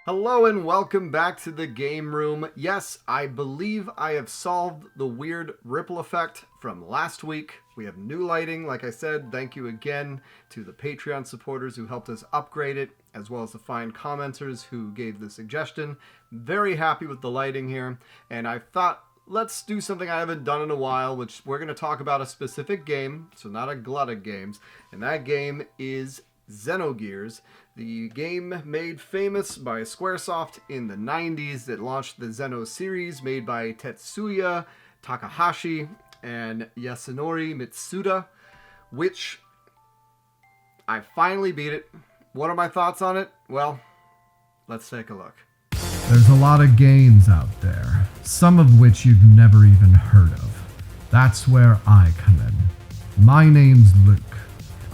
Hello and welcome back to the game room. Yes, I believe I have solved the weird ripple effect from last week. We have new lighting, like I said. Thank you again to the Patreon supporters who helped us upgrade it, as well as the fine commenters who gave the suggestion. Very happy with the lighting here, and I thought let's do something I haven't done in a while, which we're going to talk about a specific game, so not a glut of games, and that game is Xenogears, the game made famous by Squaresoft in the 90s that launched the Xeno series made by Tesuya Takahashi and Yasunori Mitsuda, which I finally beat it. What are my thoughts on it? Well, let's take a look. There's a lot of games out there, some of which you've never even heard of. That's where I come in. My name's Luke.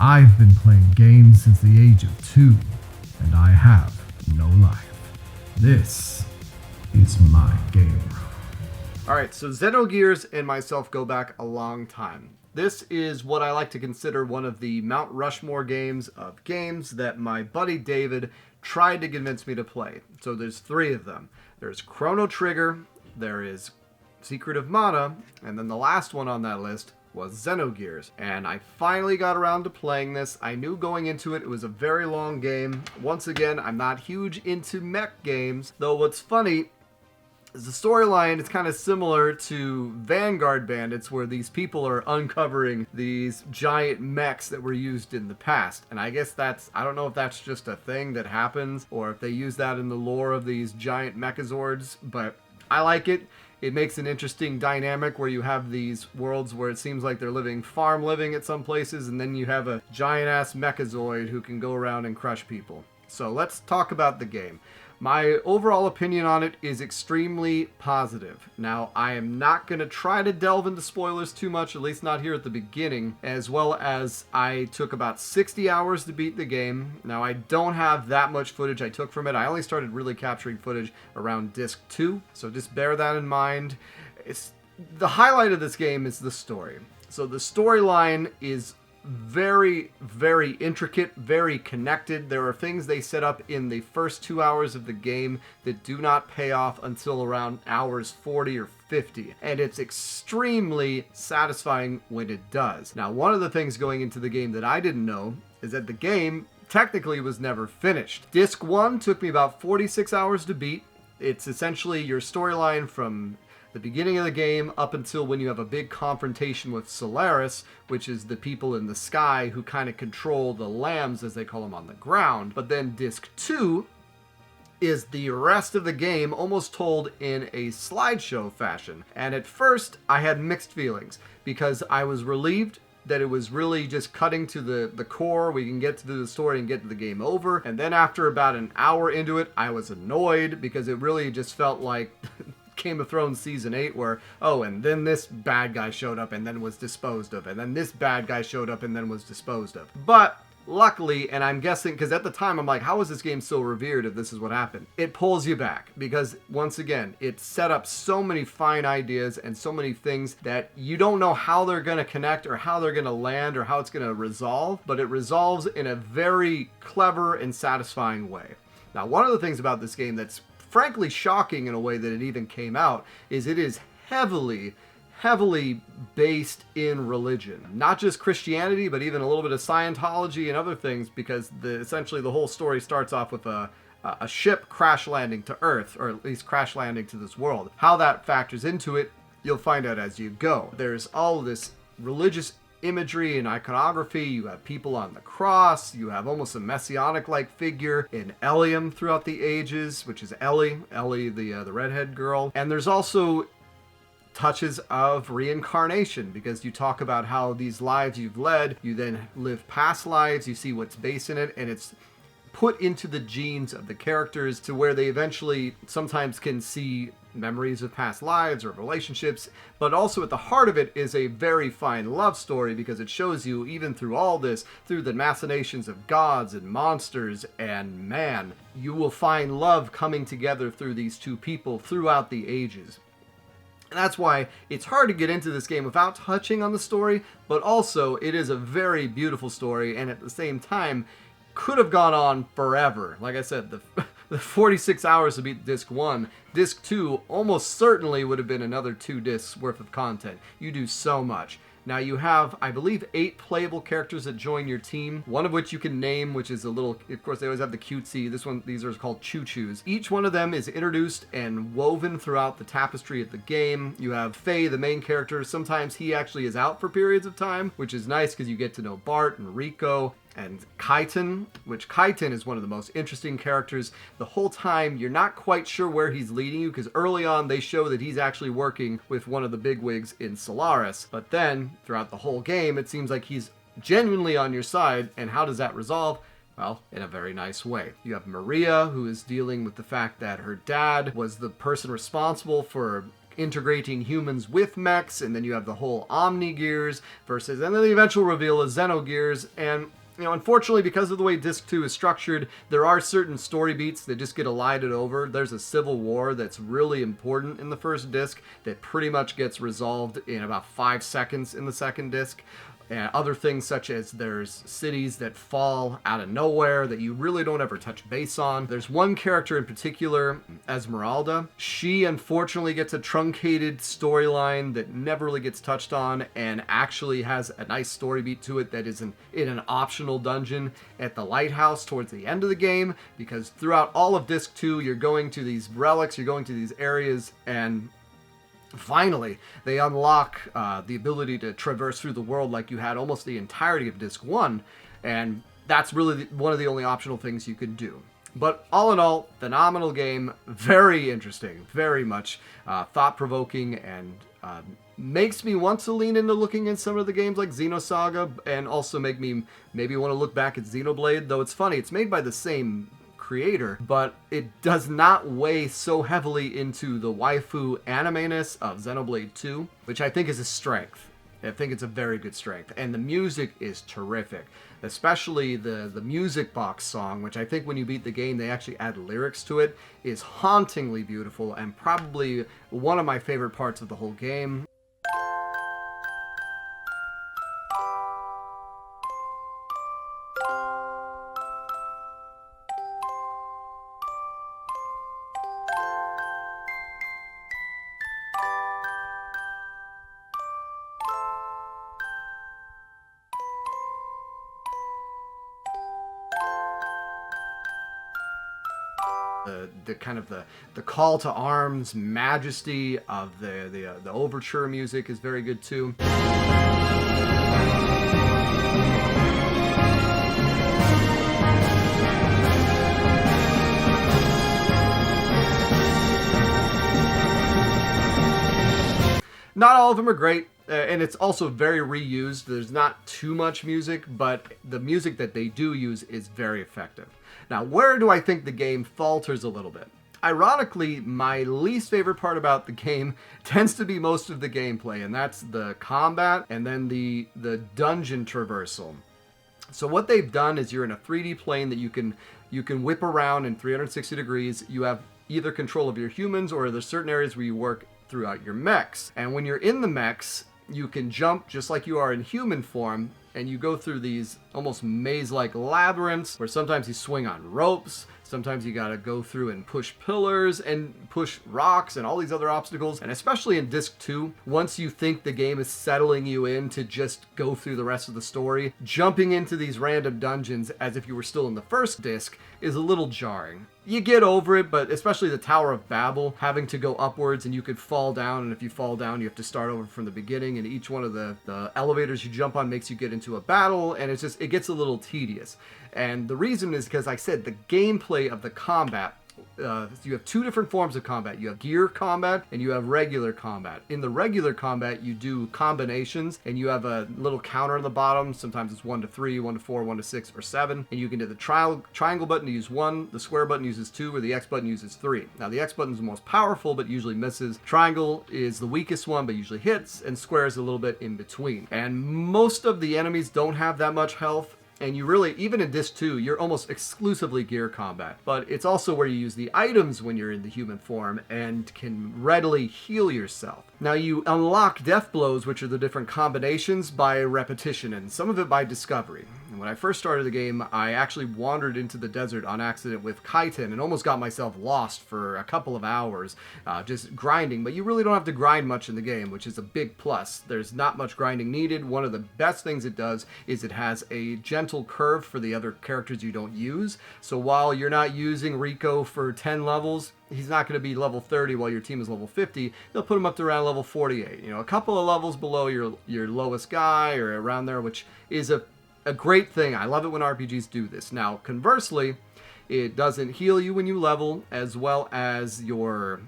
I've been playing games since the age of 2, and I have no life. This is my game room. Alright, so Xenogears and myself go back a long time. This is what I like to consider one of the Mount Rushmore games of games that my buddy David tried to convince me to play. So there's 3 of them. There's Chrono Trigger, there is Secret of Mana, and then the last one on that list was Xenogears, and I finally got around to playing this. I knew going into it was a very long game. Once again, I'm not huge into mech games, though what's funny is the storyline is kind of similar to Vanguard Bandits, where these people are uncovering these giant mechs that were used in the past. And I guess I don't know if that's just a thing that happens, or if they use that in the lore of these giant mechazords, but I like it. It makes an interesting dynamic where you have these worlds where it seems like they're living farm living at some places, and then you have a giant-ass mechazoid who can go around and crush people. So let's talk about the game. My overall opinion on it is extremely positive. Now, I am not going to try to delve into spoilers too much, at least not here at the beginning, as well as I took about 60 hours to beat the game. Now, I don't have that much footage I took from it. I only started really capturing footage around disc 2, so just bear that in mind. The highlight of this game is the story. So the storyline is very, very intricate, very connected. There are things they set up in the first 2 hours of the game that do not pay off until around hours 40 or 50, and it's extremely satisfying when it does. Now, one of the things going into the game that I didn't know is that the game technically was never finished. Disc 1 took me about 46 hours to beat. It's essentially your storyline from the beginning of the game up until when you have a big confrontation with Solaris, which is the people in the sky who kind of control the lambs, as they call them, on the ground. But then disc 2 is the rest of the game almost told in a slideshow fashion. And at first, I had mixed feelings because I was relieved that it was really just cutting to the core. We can get to the story and get to the game over. And then after about an hour into it, I was annoyed because it really just felt like Game of Thrones Season 8 where, oh, and then this bad guy showed up and then was disposed of, and then this bad guy showed up and then was disposed of. But luckily, and I'm guessing, because at the time I'm like, how is this game so revered if this is what happened? It pulls you back, because once again, it set up so many fine ideas and so many things that you don't know how they're going to connect or how they're going to land or how it's going to resolve, but it resolves in a very clever and satisfying way. Now, one of the things about this game that's frankly shocking in a way that it even came out is it is heavily based in religion. Not just Christianity, but even a little bit of Scientology and other things, because essentially the whole story starts off with a ship crash landing to Earth, or at least crash landing to this world. How that factors into it, you'll find out as you go. There's all this religious imagery and iconography. You have people on the cross. You have almost a messianic-like figure in Elium throughout the ages, which is Ellie, the redhead girl. And there's also touches of reincarnation, because you talk about how these lives you've led, you then live past lives, you see what's based in it, and it's put into the genes of the characters to where they eventually sometimes can see memories of past lives or relationships, but also at the heart of it is a very fine love story, because it shows you, even through all this, through the machinations of gods and monsters and man, you will find love coming together through these two people throughout the ages. And that's why it's hard to get into this game without touching on the story, but also it is a very beautiful story, and at the same time could have gone on forever. Like I said, the 46 hours to beat Disc 1, Disc 2 almost certainly would have been another 2 discs worth of content. You do so much. Now you have, I believe, 8 playable characters that join your team, one of which you can name, which is a little, of course they always have the cutesy, these are called choo-choos. Each one of them is introduced and woven throughout the tapestry of the game. You have Faye, the main character. Sometimes he actually is out for periods of time, which is nice because you get to know Bart and Rico. And Kaiten, which Kaiten is one of the most interesting characters. The whole time, you're not quite sure where he's leading you, because early on they show that he's actually working with one of the bigwigs in Solaris. But then, throughout the whole game, it seems like he's genuinely on your side. And how does that resolve? Well, in a very nice way. You have Maria, who is dealing with the fact that her dad was the person responsible for integrating humans with mechs, and then you have the whole Omnigears versus, and then the eventual reveal is Xenogears. And unfortunately, because of the way Disc 2 is structured, there are certain story beats that just get elided over. There's a civil war that's really important in the first disc that pretty much gets resolved in about 5 seconds in the second disc. And other things such as there's cities that fall out of nowhere that you really don't ever touch base on. There's one character in particular, Esmeralda. She unfortunately gets a truncated storyline that never really gets touched on, and actually has a nice story beat to it that is in an optional dungeon at the lighthouse towards the end of the game, because throughout all of Disc 2 you're going to these relics, you're going to these areas, and finally, they unlock the ability to traverse through the world like you had almost the entirety of Disc 1, and that's really one of the only optional things you can do. But all in all, phenomenal game, very interesting, very much thought-provoking, and makes me want to lean into looking at some of the games like Xenosaga, and also make me maybe want to look back at Xenoblade, though it's funny, it's made by the same creator, but it does not weigh so heavily into the waifu anime-ness of Xenoblade 2, which I think is a strength. I think it's a very good strength, and the music is terrific, especially the music box song, which I think when you beat the game they actually add lyrics to it, is hauntingly beautiful and probably one of my favorite parts of the whole game. The kind of the call to arms majesty of the overture music is very good too. Not all of them are great, and it's also very reused. There's not too much music, but the music that they do use is very effective. Now, where do I think the game falters a little bit? Ironically, my least favorite part about the game tends to be most of the gameplay, and that's the combat and then the dungeon traversal. So what they've done is you're in a 3D plane that you can whip around in 360 degrees. You have either control of your humans, or there's certain areas where you work throughout your mechs. And when you're in the mechs, you can jump just like you are in human form, and you go through these almost maze-like labyrinths where sometimes you swing on ropes, sometimes you gotta go through and push pillars and push rocks and all these other obstacles. And especially in Disc 2, once you think the game is settling you in to just go through the rest of the story, jumping into these random dungeons as if you were still in the first disc is a little jarring. You get over it, but especially the Tower of Babel, having to go upwards and you could fall down, and if you fall down you have to start over from the beginning, and each one of the elevators you jump on makes you get into a battle, and it gets a little tedious. And the reason is because, like I said, the gameplay of the combat you have two different forms of combat. You have gear combat and you have regular combat. In the regular combat, you do combinations, and you have a little counter on the bottom. Sometimes it's 1 to 3, 1 to 4, 1 to 6, or 7. And you can do the triangle button to use 1, the square button uses 2, or the X button uses 3. Now, the X button is the most powerful, but usually misses. Triangle is the weakest one, but usually hits, and square is a little bit in between. And most of the enemies don't have that much health. And you really, even in Disc 2, you're almost exclusively gear combat. But it's also where you use the items when you're in the human form and can readily heal yourself. Now, you unlock death blows, which are the different combinations, by repetition, and some of it by discovery. And when I first started the game, I actually wandered into the desert on accident with Kaiten and almost got myself lost for a couple of hours, just grinding. But you really don't have to grind much in the game, which is a big plus. There's not much grinding needed. One of the best things it does is it has a gentle curve for the other characters you don't use. So while you're not using Rico for 10 levels, he's not going to be level 30 while your team is level 50. They'll put him up to around level 48. You know, a couple of levels below your lowest guy or around there, which is a great thing. I love it when RPGs do this. Now, conversely, it doesn't heal you when you level, as well as your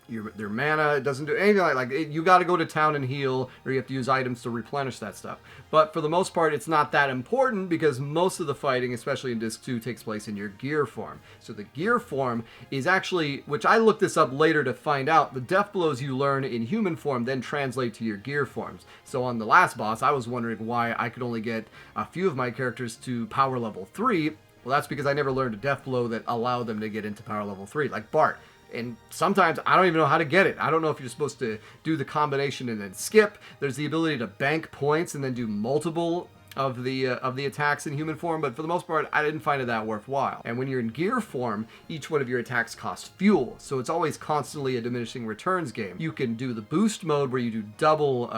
mana. It doesn't do anything like you got to go to town and heal, or you have to use items to replenish that stuff. But for the most part, it's not that important because most of the fighting, especially in Disc 2, takes place in your gear form. So the gear form is actually, which I looked this up later to find out, the death blows you learn in human form then translate to your gear forms. So on the last boss, I was wondering why I could only get a few of my characters to power level 3. Well, that's because I never learned a death blow that allowed them to get into power level 3, like Bart. And sometimes I don't even know how to get it. I don't know if you're supposed to do the combination and then skip. There's the ability to bank points and then do multiple of the attacks in human form, but for the most part, I didn't find it that worthwhile. And when you're in gear form, each one of your attacks costs fuel, so it's always constantly a diminishing returns game. You can do the boost mode where you do double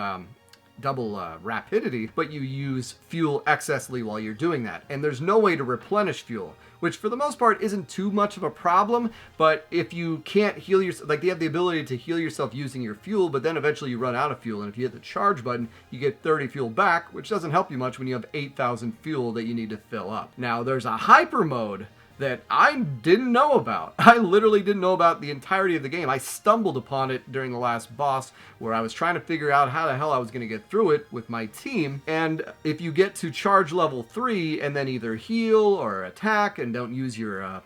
rapidity, but you use fuel excessively while you're doing that. And there's no way to replenish fuel, which for the most part isn't too much of a problem, but if you can't heal yourself, like they have the ability to heal yourself using your fuel, but then eventually you run out of fuel, and if you hit the charge button, you get 30 fuel back, which doesn't help you much when you have 8,000 fuel that you need to fill up. Now, there's a hyper mode that I didn't know about. I literally didn't know about the entirety of the game. I stumbled upon it during the last boss where I was trying to figure out how the hell I was going to get through it with my team. And if you get to charge level 3 and then either heal or attack and don't use your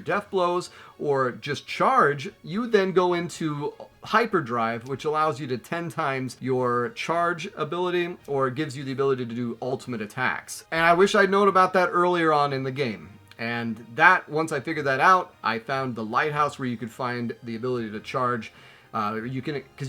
death blows or just charge, you then go into hyperdrive, which allows you to 10 times your charge ability or gives you the ability to do ultimate attacks. And I wish I'd known about that earlier on in the game. And that, once I figured that out, I found the lighthouse where you could find the ability to charge. Because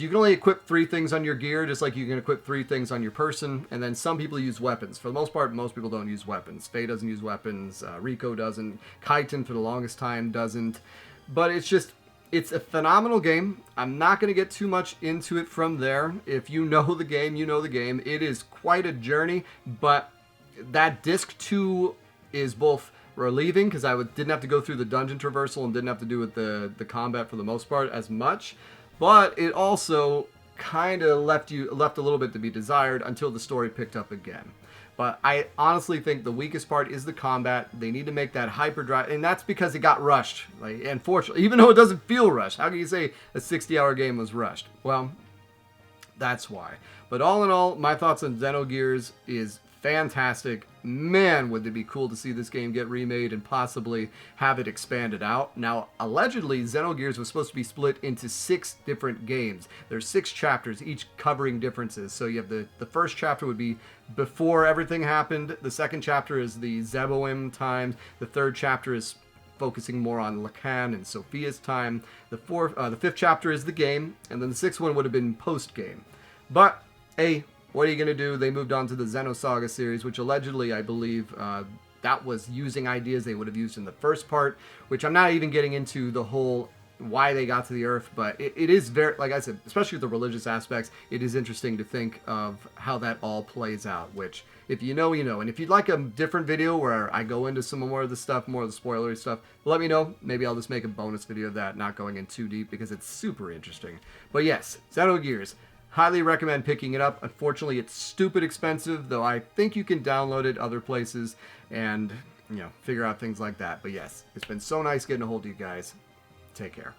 you can only equip 3 things on your gear, just like you can equip 3 things on your person. And then some people use weapons. For the most part, most people don't use weapons. Faye doesn't use weapons. Rico doesn't. Kaiten, for the longest time, doesn't. But it's a phenomenal game. I'm not going to get too much into it from there. If you know the game, you know the game. It is quite a journey, but that Disc 2 is both relieving because I didn't have to go through the dungeon traversal and didn't have to do with the combat for the most part as much, but it also kind of left a little bit to be desired until the story picked up again. But I honestly think the weakest part is the combat. They need to make that hyperdrive, and that's because it got rushed. Like, unfortunately, even though it doesn't feel rushed. How can you say a 60-hour game was rushed? Well, that's why. But all in all, my thoughts on Xenogears is fantastic. Man, would it be cool to see this game get remade and possibly have it expanded out. Now, allegedly, Xenogears was supposed to be split into 6 different games. There's 6 chapters, each covering differences. So you have the first chapter would be before everything happened. The second chapter is the Zeboim times. The third chapter is focusing more on Lacan and Sophia's time. The 5th chapter is the game, and then the 6th one would have been post-game. But, hey, what are you going to do? They moved on to the Xenosaga series, which allegedly, I believe, that was using ideas they would have used in the first part, which I'm not even getting into the whole why they got to the Earth, but it is very, like I said, especially with the religious aspects, it is interesting to think of how that all plays out, which, if you know, you know. And if you'd like a different video where I go into some more of the stuff, more of the spoilery stuff, let me know. Maybe I'll just make a bonus video of that, not going in too deep, because it's super interesting. But yes, Xenogears. Highly recommend picking it up. Unfortunately, it's stupid expensive, though I think you can download it other places and, figure out things like that. But yes, it's been so nice getting a hold of you guys. Take care.